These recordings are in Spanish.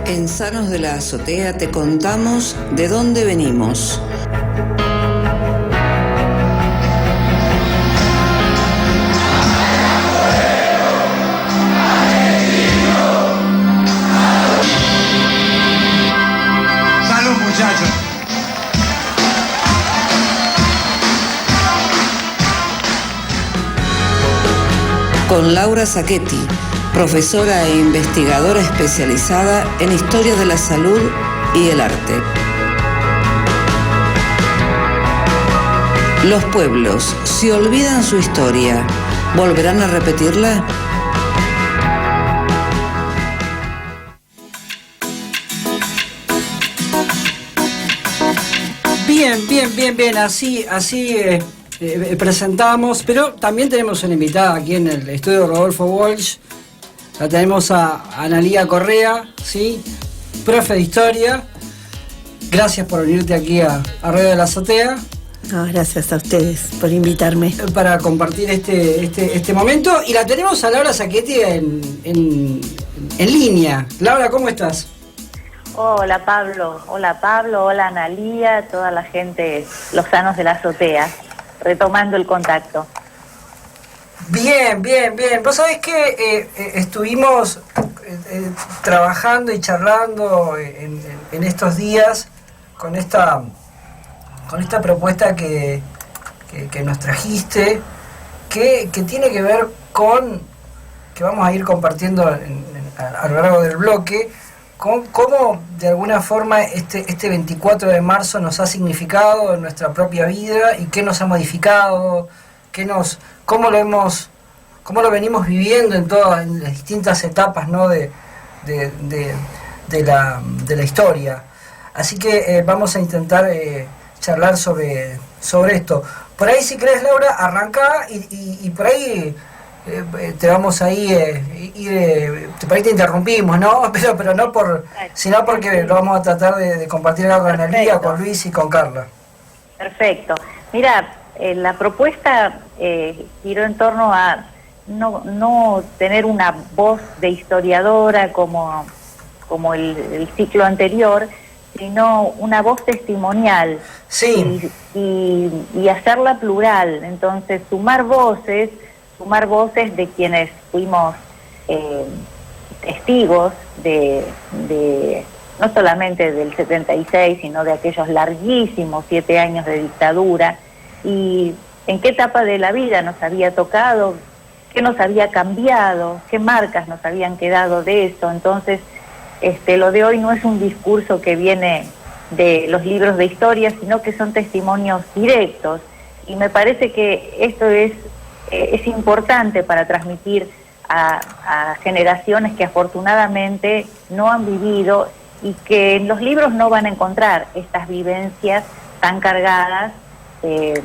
En Sanos de la Azotea te contamos de dónde venimos. Salud, muchachos. Con Laura Sacchetti, profesora e investigadora especializada en historia de la salud y el arte. Los pueblos, si olvidan su historia, ¿volverán a repetirla? Bien, así presentamos, pero también tenemos una invitada aquí en el estudio Rodolfo Walsh. La tenemos a Analía Correa, ¿sí? Profe de Historia. Gracias por venirte aquí a Radio de la Azotea. No, gracias a ustedes por invitarme. Para compartir este momento. Y la tenemos a Laura Sacchetti en línea. Laura, ¿cómo estás? Hola Pablo, hola Analía, toda la gente, los sanos de la azotea, retomando el contacto. Bien. Vos sabés que estuvimos trabajando y charlando en estos días con esta propuesta que nos trajiste, que tiene que ver con, que vamos a ir compartiendo a lo largo del bloque, cómo de alguna forma este 24 de marzo nos ha significado en nuestra propia vida y qué nos ha modificado, cómo lo venimos viviendo en las distintas etapas, ¿no? de la historia. Así que vamos a intentar charlar sobre esto. Por ahí, si querés, Laura, arrancá y por ahí te vamos a ir, por ahí te interrumpimos, ¿no? Pero no sino porque lo vamos a tratar de compartir algo con Analía, con Luis y con Carla. Perfecto. Mira, la propuesta giró en torno a no tener una voz de historiadora como el ciclo anterior, sino una voz testimonial. Sí. Y hacerla plural. Entonces, sumar voces de quienes fuimos testigos de no solamente del 76, sino de aquellos larguísimos 7 años de dictadura, y en qué etapa de la vida nos había tocado, qué nos había cambiado, qué marcas nos habían quedado de eso. Entonces, lo de hoy no es un discurso que viene de los libros de historia, sino que son testimonios directos, y me parece que esto es importante para transmitir a generaciones que afortunadamente no han vivido y que en los libros no van a encontrar estas vivencias tan cargadas de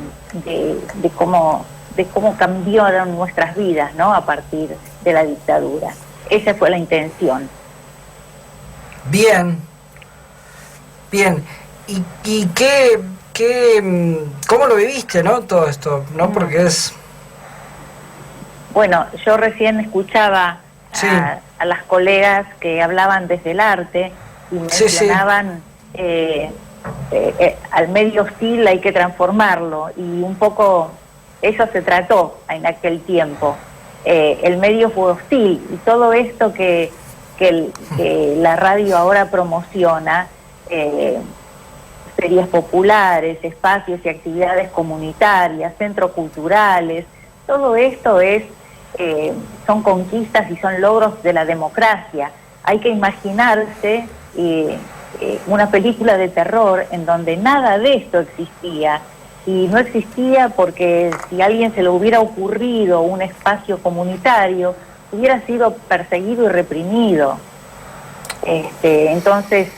cómo cambiaron nuestras vidas, ¿no? A partir de la dictadura. Esa fue la intención. Bien. ¿Y cómo lo viviste, no? Todo esto, ¿no? Porque es... Bueno, yo recién escuchaba a las colegas que hablaban desde el arte y mencionaban al medio hostil hay que transformarlo, y un poco eso se trató en aquel tiempo. El medio fue hostil, y todo esto que la radio ahora promociona, ferias populares, espacios y actividades comunitarias, centros culturales, todo esto son conquistas y son logros de la democracia. Hay que imaginarse una película de terror en donde nada de esto existía, y no existía porque si a alguien se le hubiera ocurrido un espacio comunitario, hubiera sido perseguido y reprimido. Entonces,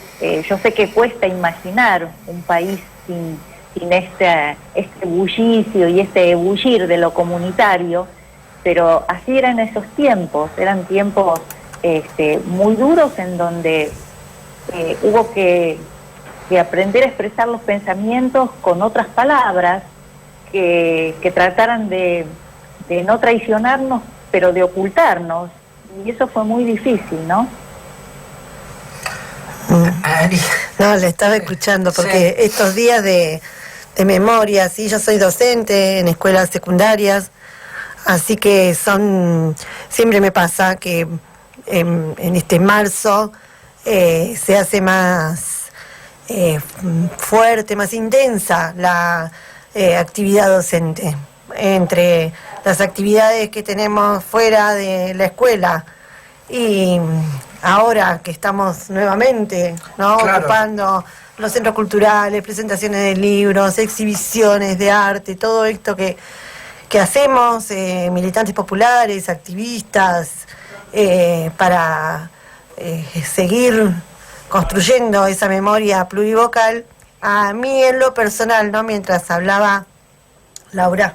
yo sé que cuesta imaginar un país sin este bullicio y este ebullir de lo comunitario, pero así eran esos tiempos, eran tiempos muy duros en donde hubo que aprender a expresar los pensamientos con otras palabras que trataran de no traicionarnos, pero de ocultarnos, y eso fue muy difícil, ¿no? Analía. No, le estaba escuchando porque Sí. estos días de memoria, sí, yo soy docente en escuelas secundarias, así que siempre me pasa que en este marzo se hace más fuerte, más intensa la actividad docente. Entre las actividades que tenemos fuera de la escuela y ahora que estamos nuevamente, ¿no?, Claro. ocupando los centros culturales, presentaciones de libros, exhibiciones de arte, todo esto que hacemos, militantes populares, activistas, para seguir construyendo esa memoria plurivocal. A mí en lo personal, ¿no?, mientras hablaba Laura,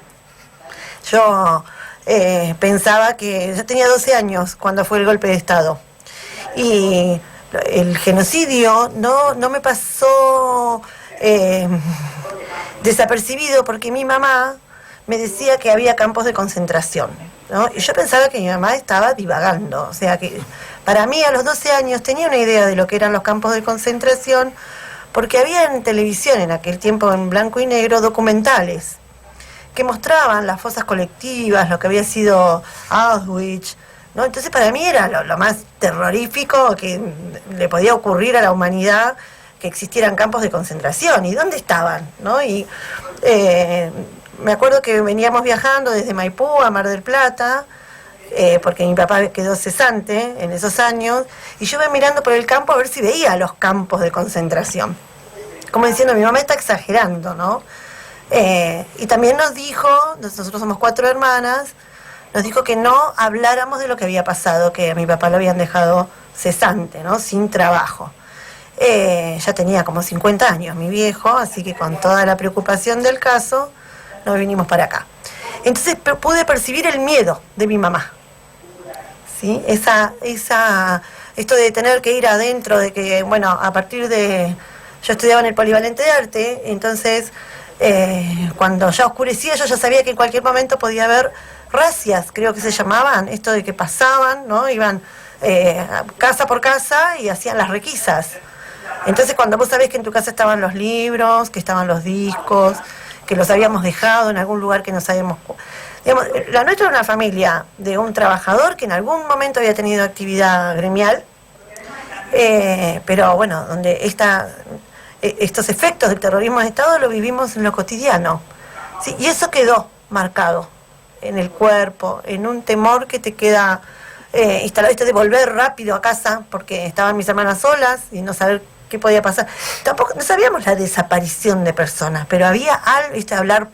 yo pensaba que yo tenía 12 años cuando fue el golpe de Estado. Y el genocidio no me pasó desapercibido porque mi mamá me decía que había campos de concentración, ¿no? Y yo pensaba que mi mamá estaba divagando. O sea que para mí a los 12 años tenía una idea de lo que eran los campos de concentración porque había en televisión en aquel tiempo en blanco y negro documentales que mostraban las fosas colectivas, lo que había sido Auschwitz, ¿no? Entonces para mí era lo más terrorífico que le podía ocurrir a la humanidad, que existieran campos de concentración. ¿Y dónde estaban?, ¿no? Y me acuerdo que veníamos viajando desde Maipú a Mar del Plata, porque mi papá quedó cesante en esos años, y yo iba mirando por el campo a ver si veía los campos de concentración. Como diciendo, mi mamá está exagerando, ¿no? Y también nos dijo, nosotros somos 4 hermanas, nos dijo que no habláramos de lo que había pasado, que a mi papá lo habían dejado cesante, ¿no?, sin trabajo. Ya tenía como 50 años mi viejo, así que con toda la preocupación del caso, nos vinimos para acá. Entonces pude percibir el miedo de mi mamá, ¿sí? Esto de tener que ir adentro, de que, bueno, a partir de... Yo estudiaba en el Polivalente de Arte, entonces cuando ya oscurecía yo ya sabía que en cualquier momento podía haber racias, creo que se llamaban, esto de que pasaban, ¿no? Iban casa por casa y hacían las requisas. Entonces cuando vos sabés que en tu casa estaban los libros, que estaban los discos, que los habíamos dejado en algún lugar que no sabíamos... Digamos, la nuestra era una familia de un trabajador que en algún momento había tenido actividad gremial, pero bueno, donde estos efectos del terrorismo de Estado lo vivimos en lo cotidiano, ¿sí? Y eso quedó marcado en el cuerpo, en un temor que te queda instalado, esto de volver rápido a casa, porque estaban mis hermanas solas y no saber qué podía pasar. Tampoco, no sabíamos la desaparición de personas, pero había algo, hablar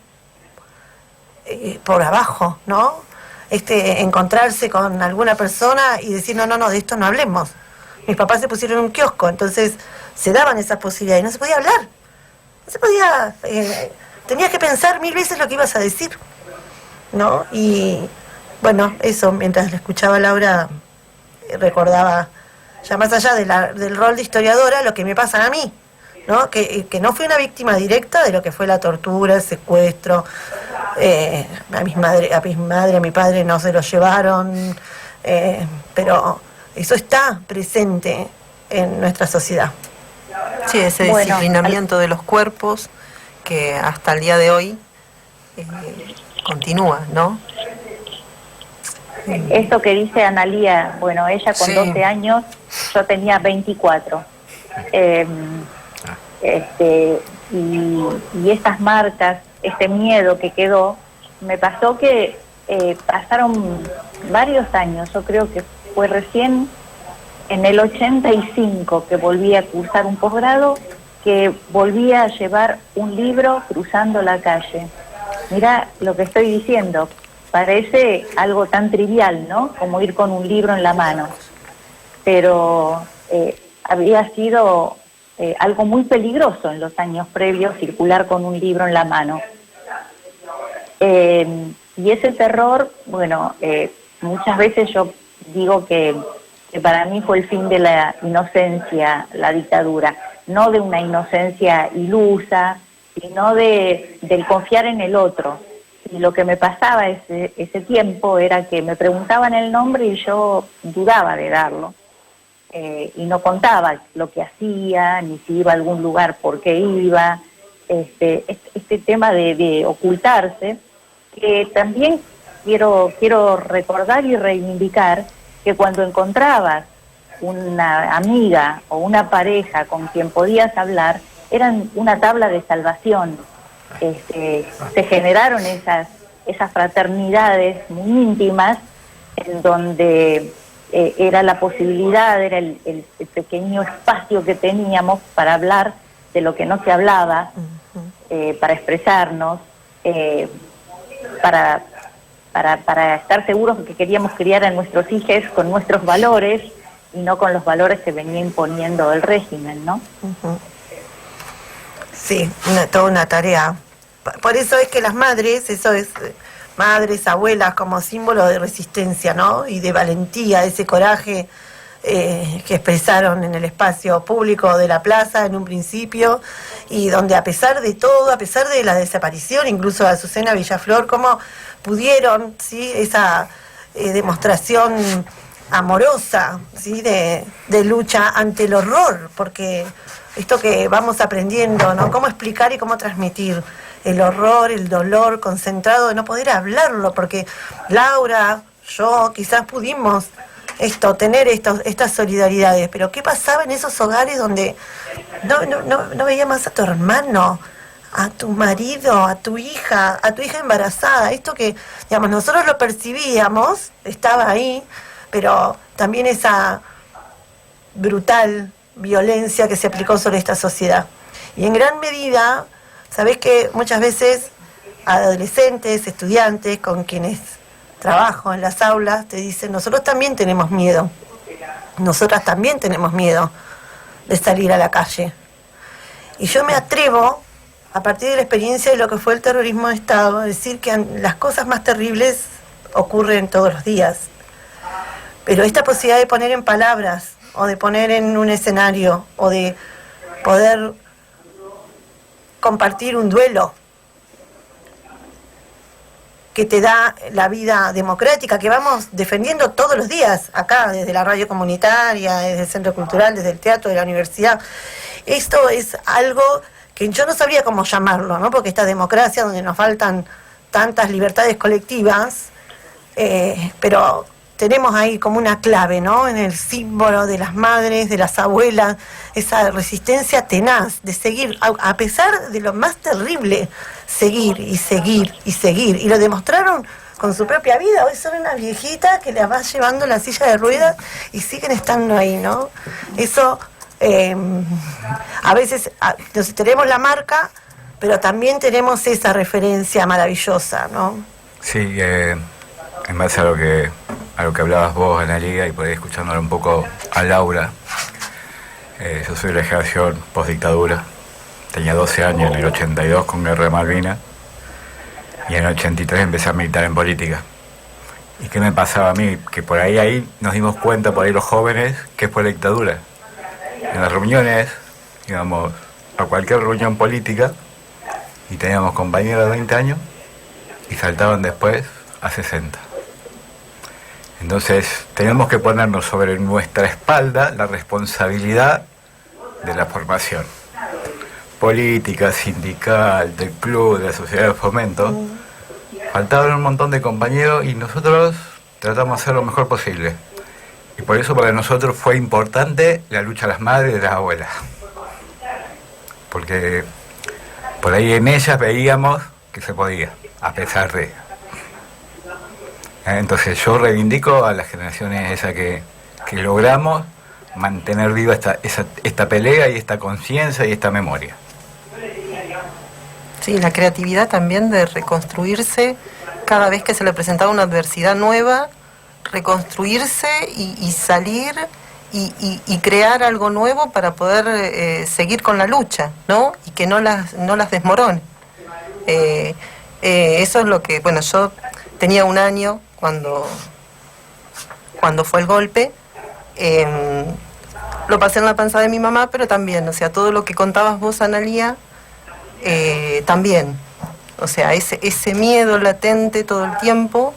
por abajo, ¿no? Encontrarse con alguna persona y decir, no, de esto no hablemos. Mis papás se pusieron en un kiosco, entonces se daban esas posibilidades, no se podía hablar, no se podía, tenías que pensar 1000 veces lo que ibas a decir, ¿no? Y bueno, eso, mientras le escuchaba a Laura, recordaba, ya más allá del rol de historiadora, lo que me pasa a mí, ¿no? Que no fui una víctima directa de lo que fue la tortura, el secuestro, a mi madre, a mi padre no se lo llevaron, pero eso está presente en nuestra sociedad. Sí, ese disciplinamiento de los cuerpos que hasta el día de hoy continúa, ¿no? Esto que dice Analía, bueno, ella con 12 años, yo tenía 24. Y estas marcas, este miedo que quedó, me pasó que pasaron varios años, yo creo que fue recién en el 85 que volví a cursar un posgrado, que volví a llevar un libro cruzando la calle. Mirá lo que estoy diciendo, parece algo tan trivial, ¿no?, como ir con un libro en la mano, pero había sido algo muy peligroso en los años previos circular con un libro en la mano. Y ese terror, bueno, muchas veces yo digo que para mí fue el fin de la inocencia, la dictadura, no de una inocencia ilusa, sino del confiar en el otro. Y lo que me pasaba ese tiempo era que me preguntaban el nombre y yo dudaba de darlo. y no contaba lo que hacía, ni si iba a algún lugar, por qué iba, este tema de ocultarse, que también quiero recordar y reivindicar que cuando encontrabas una amiga o una pareja con quien podías hablar, eran una tabla de salvación. Se generaron esas fraternidades muy íntimas en donde era la posibilidad, era el pequeño espacio que teníamos para hablar de lo que no se hablaba, para expresarnos, para estar seguros de que queríamos criar a nuestros hijos con nuestros valores y no con los valores que venía imponiendo el régimen, ¿no? Sí, toda una tarea. Por eso es que las madres, madres, abuelas, como símbolo de resistencia, ¿no? Y de valentía, ese coraje que expresaron en el espacio público de la plaza en un principio, y donde a pesar de todo, a pesar de la desaparición, incluso de Azucena Villaflor, cómo pudieron, ¿sí? Esa demostración amorosa, ¿sí? de lucha ante el horror, porque esto que vamos aprendiendo, ¿no? Cómo explicar y cómo transmitir el horror, el dolor concentrado de no poder hablarlo, porque Laura, yo, quizás pudimos tener estas solidaridades, pero ¿qué pasaba en esos hogares donde no veías más a tu hermano, a tu marido, a tu hija embarazada? Esto que, digamos, nosotros lo percibíamos, estaba ahí, pero también esa brutal violencia que se aplicó sobre esta sociedad. Y en gran medida, sabés que muchas veces adolescentes, estudiantes con quienes trabajo en las aulas te dicen: nosotros también tenemos miedo, nosotras también tenemos miedo de salir a la calle. Y yo me atrevo, a partir de la experiencia de lo que fue el terrorismo de Estado, a decir que las cosas más terribles ocurren todos los días. Pero esta posibilidad de poner en palabras, o de poner en un escenario, o de poder compartir un duelo que te da la vida democrática, que vamos defendiendo todos los días, acá, desde la radio comunitaria, desde el centro cultural, desde el teatro, de la universidad. Esto es algo que yo no sabría cómo llamarlo, ¿no? Porque esta democracia donde nos faltan tantas libertades colectivas, pero tenemos ahí como una clave, ¿no? En el símbolo de las madres, de las abuelas, esa resistencia tenaz de seguir, a pesar de lo más terrible, seguir y seguir y seguir. Y lo demostraron con su propia vida. Hoy son una viejita que la va llevando en la silla de ruedas y siguen estando ahí, ¿no? Eso, a veces tenemos la marca, pero también tenemos esa referencia maravillosa, ¿no? Sí, en base a lo que hablabas vos, Analia, y por ahí escuchándole un poco a Laura, yo soy de la generación post-dictadura. Tenía 12 años en el 82 con Guerra de Malvinas, y en el 83 empecé a militar en política. ¿Y qué me pasaba a mí? Que por ahí nos dimos cuenta, por ahí los jóvenes, que fue la dictadura. En las reuniones, íbamos a cualquier reunión política, y teníamos compañeros de 20 años, y saltaban después a 60. Entonces tenemos que ponernos sobre nuestra espalda la responsabilidad de la formación política, sindical, del club, de la sociedad de fomento. Faltaban un montón de compañeros y nosotros tratamos de hacer lo mejor posible. Y por eso para nosotros fue importante la lucha de las madres y de las abuelas. Porque por ahí en ellas veíamos que se podía, a pesar de... Entonces yo reivindico a las generaciones esas que logramos mantener viva esta pelea y esta conciencia y esta memoria. Sí, la creatividad también de reconstruirse cada vez que se le presentaba una adversidad nueva, reconstruirse y salir y crear algo nuevo para poder seguir con la lucha, ¿no? Y que no las desmorone. Eso es lo que, bueno, yo tenía 1 año cuando fue el golpe. Lo pasé en la panza de mi mamá, pero también, o sea, todo lo que contabas vos, Analia, también, o sea, ese miedo latente todo el tiempo,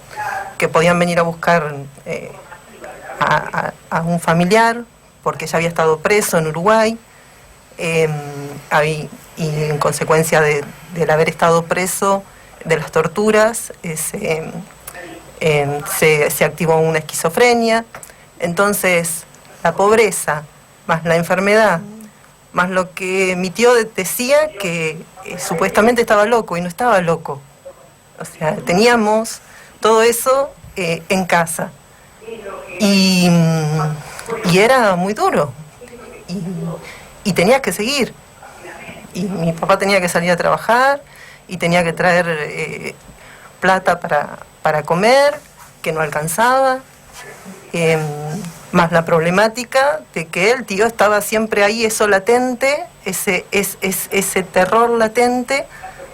que podían venir a buscar a un familiar, porque ya había estado preso en Uruguay, y en consecuencia del haber estado preso, de las torturas, se activó una esquizofrenia. Entonces, la pobreza, más la enfermedad, más lo que mi tío decía que supuestamente estaba loco, y no estaba loco. O sea, teníamos todo eso en casa. Y era muy duro. Y tenías que seguir. Y mi papá tenía que salir a trabajar y tenía que traer plata para comer, que no alcanzaba. Más la problemática de que el tío estaba siempre ahí, eso latente, ese terror latente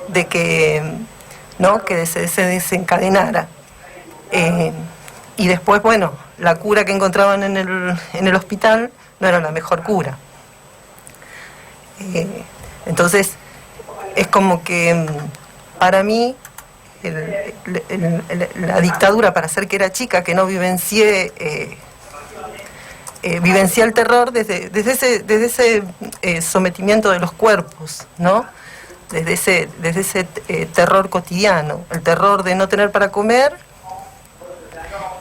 de que, ¿no?, que se desencadenara. Y después, bueno, la cura que encontraban en el hospital no era la mejor cura. Entonces, es como que para mí la dictadura, para hacer que era chica, que no vivencié el terror desde ese sometimiento de los cuerpos, ¿no? Desde ese terror cotidiano, el terror de no tener para comer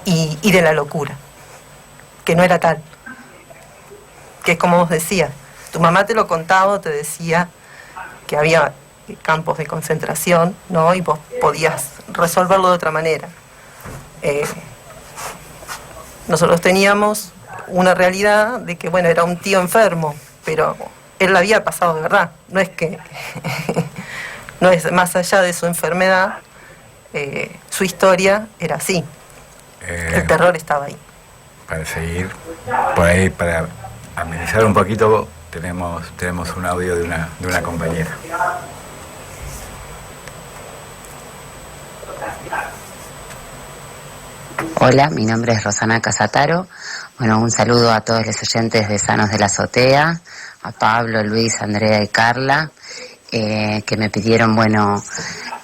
y de la locura, que no era tal, que es como vos decías, tu mamá te lo contaba, te decía que había campos de concentración, ¿no? Y vos podías resolverlo de otra manera. Nosotros teníamos una realidad de que, bueno, era un tío enfermo, pero él la había pasado de verdad. No es que no es más allá de su enfermedad, su historia era así. El terror estaba ahí. Para seguir por ahí, para amenizar un poquito, tenemos un audio de una compañera. Hola, mi nombre es Rosana Casataro. Bueno, un saludo a todos los oyentes de Sanos de la Azotea, a Pablo, Luis, Andrea y Carla, que me pidieron, bueno,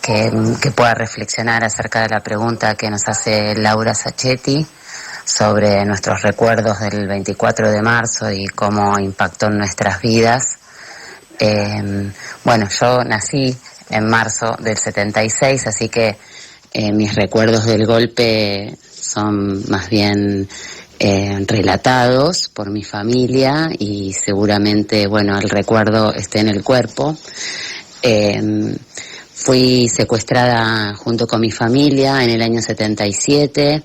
que pueda reflexionar acerca de la pregunta que nos hace Laura Sacchetti sobre nuestros recuerdos del 24 de marzo y cómo impactó en nuestras vidas. Bueno, yo nací en marzo del 76, así que mis recuerdos del golpe son más bien relatados por mi familia y seguramente, bueno, el recuerdo esté en el cuerpo. Fui secuestrada junto con mi familia en el año 77.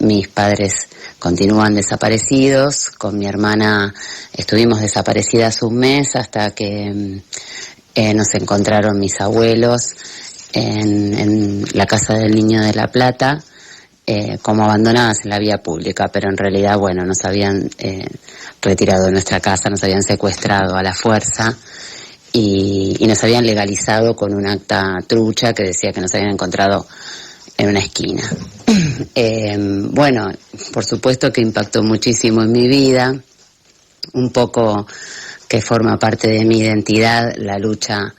Mis padres continúan desaparecidos. Con mi hermana estuvimos desaparecidas un mes hasta que nos encontraron mis abuelos en la casa del Niño de la Plata, como abandonadas en la vía pública, pero en realidad, bueno, nos habían retirado de nuestra casa, nos habían secuestrado a la fuerza y nos habían legalizado con un acta trucha que decía que nos habían encontrado en una esquina. Bueno, por supuesto que impactó muchísimo en mi vida, un poco que forma parte de mi identidad, la lucha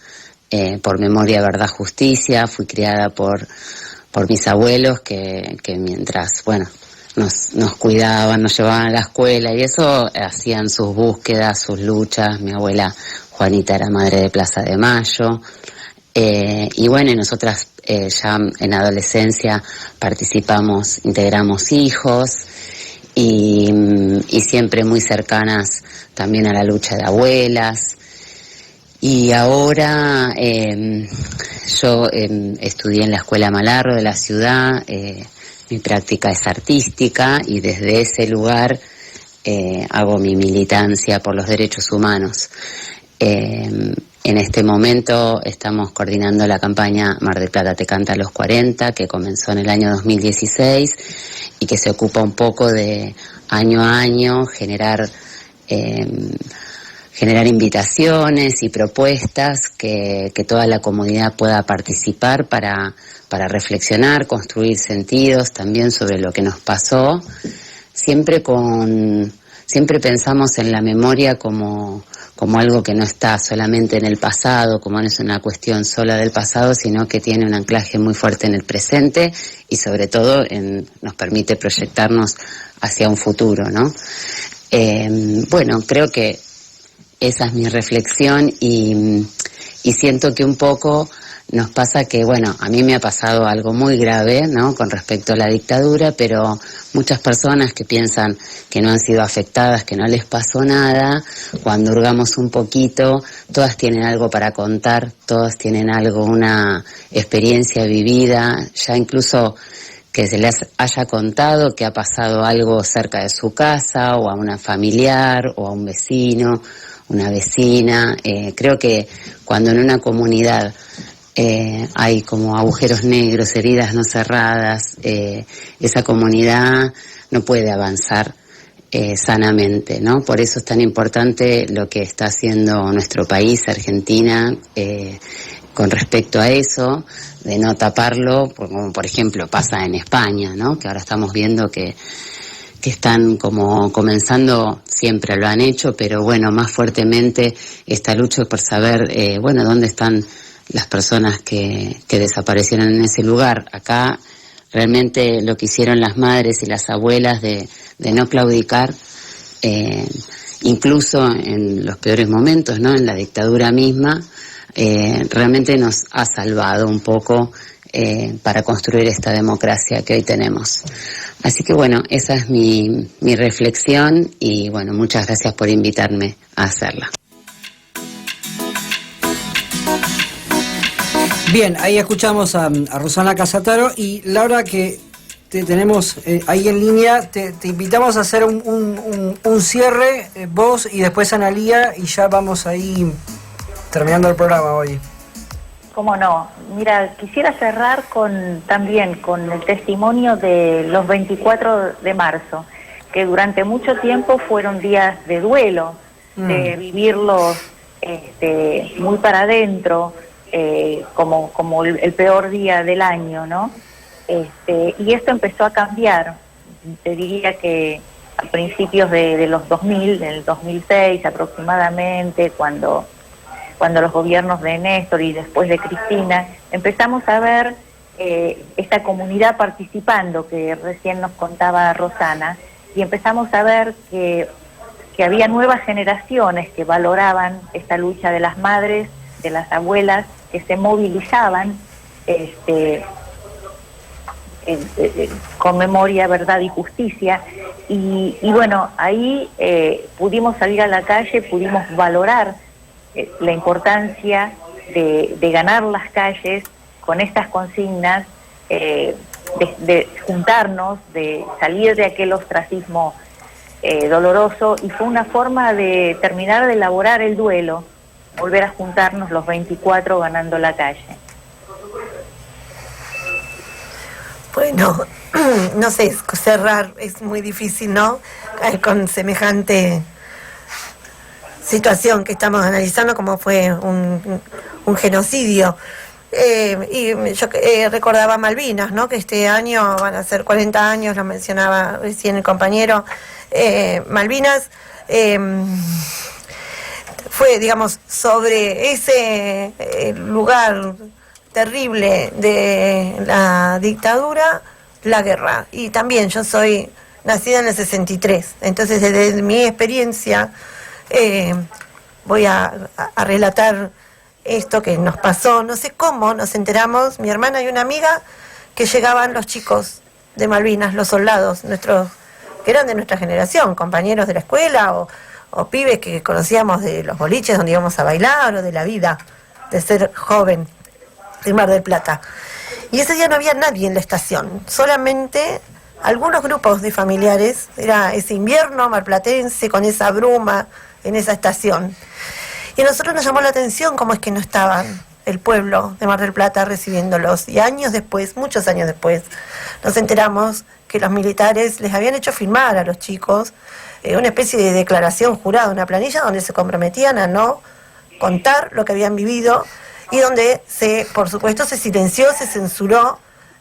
por memoria, verdad, justicia. Fui criada por mis abuelos que mientras, bueno, nos cuidaban, nos llevaban a la escuela y eso, hacían sus búsquedas, sus luchas. Mi abuela Juanita era madre de Plaza de Mayo. Y bueno, nosotras ya en adolescencia integramos hijos y siempre muy cercanas también a la lucha de abuelas. Y ahora yo estudié en la Escuela Malarro de la ciudad, mi práctica es artística y desde ese lugar hago mi militancia por los derechos humanos. En este momento estamos coordinando la campaña Mar del Plata te canta a los 40, que comenzó en el año 2016 y que se ocupa un poco de año a año generar invitaciones y propuestas que toda la comunidad pueda participar para reflexionar, construir sentidos también sobre lo que nos pasó. Siempre pensamos en la memoria como algo que no está solamente en el pasado, como no es una cuestión sola del pasado, sino que tiene un anclaje muy fuerte en el presente y sobre todo nos permite proyectarnos hacia un futuro, ¿no? Bueno, creo que esa es mi reflexión y siento que un poco nos pasa que, bueno, a mí me ha pasado algo muy grave, ¿no?, con respecto a la dictadura, pero muchas personas que piensan que no han sido afectadas, que no les pasó nada, cuando hurgamos un poquito, todas tienen algo para contar, todas tienen algo, una experiencia vivida, ya incluso que se les haya contado que ha pasado algo cerca de su casa, o a una familiar, o a un vecino, una vecina. Creo que cuando en una comunidad hay como agujeros negros, heridas no cerradas, esa comunidad no puede avanzar sanamente, ¿no? Por eso es tan importante lo que está haciendo nuestro país, Argentina, con respecto a eso, de no taparlo, como por ejemplo pasa en España, ¿no?, que ahora estamos viendo que están como comenzando, siempre lo han hecho, pero bueno, más fuertemente esta lucha por saber, bueno, dónde están las personas que desaparecieron en ese lugar. Acá realmente lo que hicieron las madres y las abuelas de no claudicar, incluso en los peores momentos, ¿no?, en la dictadura misma, realmente nos ha salvado un poco para construir esta democracia que hoy tenemos. Así que bueno, esa es mi reflexión y bueno, muchas gracias por invitarme a hacerla. Bien, ahí escuchamos a Rosana Casataro y Laura, que te tenemos ahí en línea, te invitamos a hacer un cierre, vos y después Analía, y ya vamos ahí terminando el programa hoy. Cómo no. Mira, quisiera cerrar también con el testimonio de los 24 de marzo, que durante mucho tiempo fueron días de duelo, de vivirlos muy para adentro, como el peor día del año, ¿no? Y esto empezó a cambiar. Te diría que a principios de los 2000, en el 2006 aproximadamente, cuando los gobiernos de Néstor y después de Cristina, empezamos a ver esta comunidad participando, que recién nos contaba Rosana, y empezamos a ver que había nuevas generaciones que valoraban esta lucha de las madres, de las abuelas, que se movilizaban con memoria, verdad y justicia. Y bueno, ahí pudimos salir a la calle, pudimos valorar la importancia de ganar las calles con estas consignas, de juntarnos, de salir de aquel ostracismo doloroso, y fue una forma de terminar de elaborar el duelo, volver a juntarnos los 24 ganando la calle. Bueno, no sé, cerrar es muy difícil, ¿no?, con semejante situación que estamos analizando, como fue un genocidio. Y yo recordaba Malvinas, ¿no?, que este año van a ser 40 años, lo mencionaba recién el compañero. Malvinas fue, digamos, sobre ese lugar terrible de la dictadura, la guerra. Y también yo soy nacida en el 63, entonces desde mi experiencia voy a relatar esto que nos pasó. No sé cómo nos enteramos, mi hermana y una amiga, que llegaban los chicos de Malvinas, los soldados, que eran de nuestra generación, compañeros de la escuela o pibes que conocíamos de los boliches donde íbamos a bailar, o de la vida de ser joven en Mar del Plata. Y ese día no había nadie en la estación, solamente algunos grupos de familiares. Era ese invierno marplatense con esa bruma en esa estación. Y a nosotros nos llamó la atención cómo es que no estaban el pueblo de Mar del Plata recibiéndolos. Y años después, muchos años después, nos enteramos que los militares les habían hecho firmar a los chicos una especie de declaración jurada, una planilla donde se comprometían a no contar lo que habían vivido, y donde por supuesto se silenció, se censuró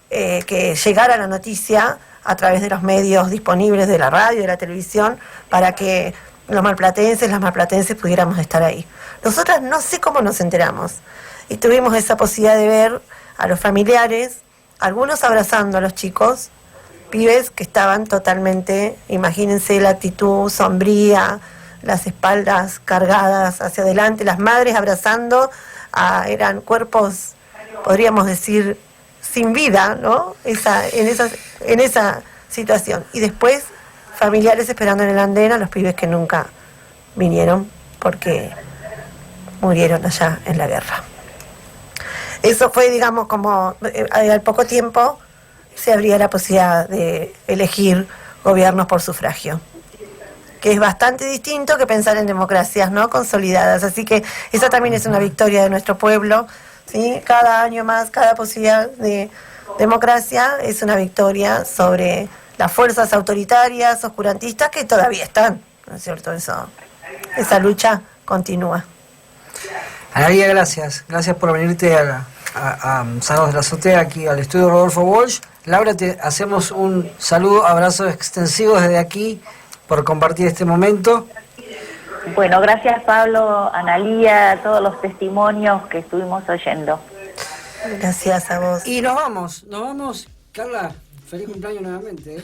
que llegara la noticia a través de los medios disponibles de la radio y de la televisión, para que los marplatenses, las marplatenses pudiéramos estar ahí. Nosotras no sé cómo nos enteramos, y tuvimos esa posibilidad de ver a los familiares, algunos abrazando a los chicos, pibes que estaban totalmente, imagínense la actitud sombría, las espaldas cargadas hacia adelante, las madres abrazando, eran cuerpos, podríamos decir, sin vida, ¿no? En esa situación. Y después, familiares esperando en el andén a los pibes que nunca vinieron porque murieron allá en la guerra. Eso fue, digamos, como al poco tiempo se abría la posibilidad de elegir gobiernos por sufragio, que es bastante distinto que pensar en democracias no consolidadas. Así que esa también es una victoria de nuestro pueblo, ¿sí? Cada año más, cada posibilidad de democracia es una victoria sobre las fuerzas autoritarias, oscurantistas, que todavía están, ¿no es cierto? Esa lucha continúa. Analía, gracias. Gracias por venirte a Sábados de la Azotea, aquí al estudio Rodolfo Walsh. Laura, te hacemos un saludo, abrazo extensivo desde aquí por compartir este momento. Bueno, gracias Pablo, Analía, todos los testimonios que estuvimos oyendo. Gracias a vos. Y nos vamos. Carla, feliz cumpleaños nuevamente.